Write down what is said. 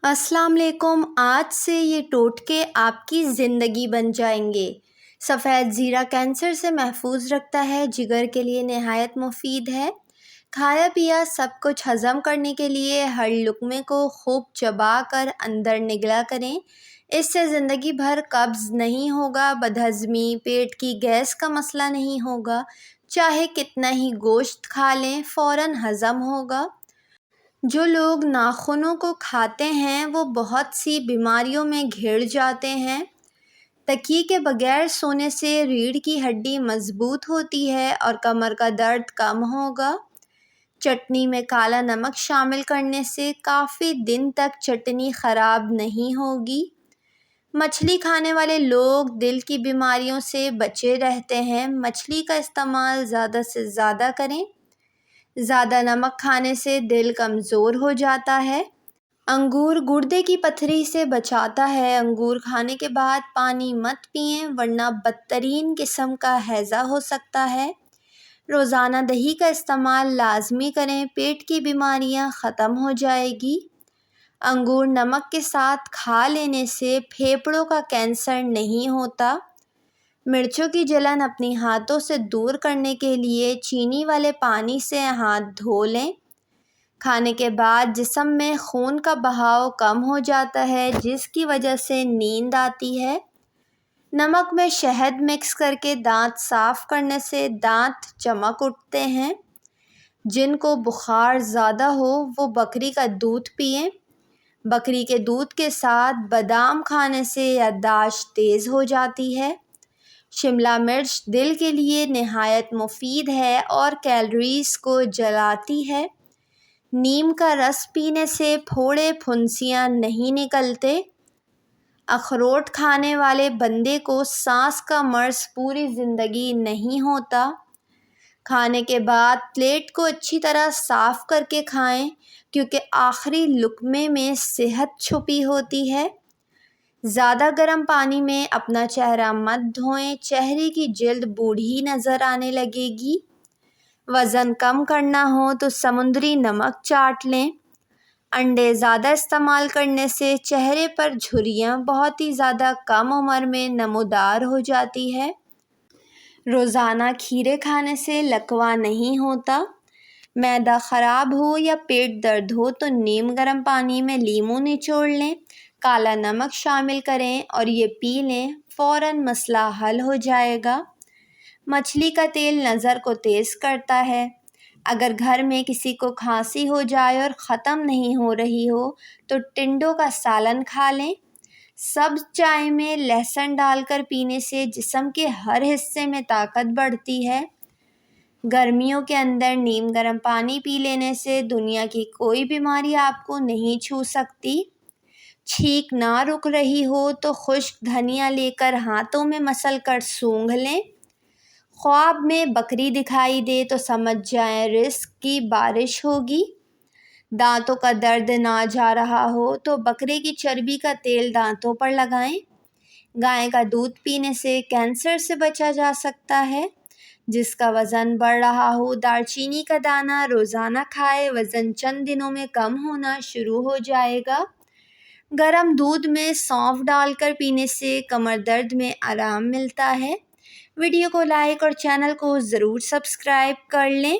السلام علیکم۔ آج سے یہ ٹوٹکے آپ کی زندگی بن جائیں گے۔ سفید زیرہ کینسر سے محفوظ رکھتا ہے، جگر کے لیے نہایت مفید ہے۔ کھایا پیا سب کچھ ہضم کرنے کے لیے ہر لقمے کو خوب چبا کر اندر نگلا کریں۔ اس سے زندگی بھر قبض نہیں ہوگا، بدہضمی، پیٹ کی گیس کا مسئلہ نہیں ہوگا۔ چاہے کتنا ہی گوشت کھا لیں فوراً ہضم ہوگا۔ جو لوگ ناخنوں کو کھاتے ہیں وہ بہت سی بیماریوں میں گھر جاتے ہیں۔ تکیے کے بغیر سونے سے ریڑھ کی ہڈی مضبوط ہوتی ہے اور کمر کا درد کم ہوگا۔ چٹنی میں کالا نمک شامل کرنے سے کافی دن تک چٹنی خراب نہیں ہوگی۔ مچھلی کھانے والے لوگ دل کی بیماریوں سے بچے رہتے ہیں۔ مچھلی کا استعمال زیادہ سے زیادہ کریں۔ زیادہ نمک کھانے سے دل کمزور ہو جاتا ہے۔ انگور گردے کی پتھری سے بچاتا ہے۔ انگور کھانے کے بعد پانی مت پئیں ورنہ بدترین قسم کا ہیضہ ہو سکتا ہے۔ روزانہ دہی کا استعمال لازمی کریں، پیٹ کی بیماریاں ختم ہو جائے گی۔ انگور نمک کے ساتھ کھا لینے سے پھیپھڑوں کا کینسر نہیں ہوتا۔ مرچوں کی جلن اپنی ہاتھوں سے دور کرنے کے لیے چینی والے پانی سے ہاتھ دھو لیں۔ کھانے کے بعد جسم میں خون کا بہاؤ کم ہو جاتا ہے جس کی وجہ سے نیند آتی ہے۔ نمک میں شہد مکس کر کے دانت صاف کرنے سے دانت چمک اٹھتے ہیں۔ جن کو بخار زیادہ ہو وہ بکری کا دودھ پئیں۔ بکری کے دودھ کے ساتھ بادام کھانے سے یادداشت تیز ہو جاتی ہے۔ شملہ مرچ دل کے لیے نہایت مفید ہے اور کیلوریز کو جلاتی ہے۔ نیم کا رس پینے سے پھوڑے پھنسیاں نہیں نکلتے۔ اخروٹ کھانے والے بندے کو سانس کا مرض پوری زندگی نہیں ہوتا۔ کھانے کے بعد پلیٹ کو اچھی طرح صاف کر کے کھائیں کیونکہ آخری لقمے میں صحت چھپی ہوتی ہے۔ زیادہ گرم پانی میں اپنا چہرہ مت دھوئیں، چہرے کی جلد بوڑھی نظر آنے لگے گی۔ وزن کم کرنا ہو تو سمندری نمک چاٹ لیں۔ انڈے زیادہ استعمال کرنے سے چہرے پر جھریاں بہت ہی زیادہ کم عمر میں نمودار ہو جاتی ہے۔ روزانہ کھیرے کھانے سے لکوہ نہیں ہوتا۔ معدہ خراب ہو یا پیٹ درد ہو تو نیم گرم پانی میں لیموں نچوڑ لیں، کالا نمک شامل کریں اور یہ پی لیں، فوراً مسئلہ حل ہو جائے گا۔ مچھلی کا تیل نظر کو تیز کرتا ہے۔ اگر گھر میں کسی کو کھانسی ہو جائے اور ختم نہیں ہو رہی ہو تو ٹنڈوں کا سالن کھا لیں۔ سبز چائے میں لہسن ڈال کر پینے سے جسم کے ہر حصے میں طاقت بڑھتی ہے۔ گرمیوں کے اندر نیم گرم پانی پی لینے سے دنیا کی کوئی بیماری آپ کو نہیں چھو سکتی۔ چھینک نہ رک رہی ہو تو خشک دھنیا لے کر ہاتھوں میں مسل کر سونگھ لیں۔ خواب میں بکری دکھائی دے تو سمجھ جائیں رزق کی بارش ہوگی۔ دانتوں کا درد نہ جا رہا ہو تو بکرے کی چربی کا تیل دانتوں پر لگائیں۔ گائے کا دودھ پینے سے کینسر سے بچا جا سکتا ہے۔ جس کا وزن بڑھ رہا ہو دار چینی کا دانہ روزانہ کھائے، وزن چند دنوں میں کم ہونا شروع ہو جائے گا۔ گرم دودھ میں سونف ڈال کر پینے سے کمر درد میں آرام ملتا ہے۔ ویڈیو کو لائک اور چینل کو ضرور سبسکرائب کر لیں۔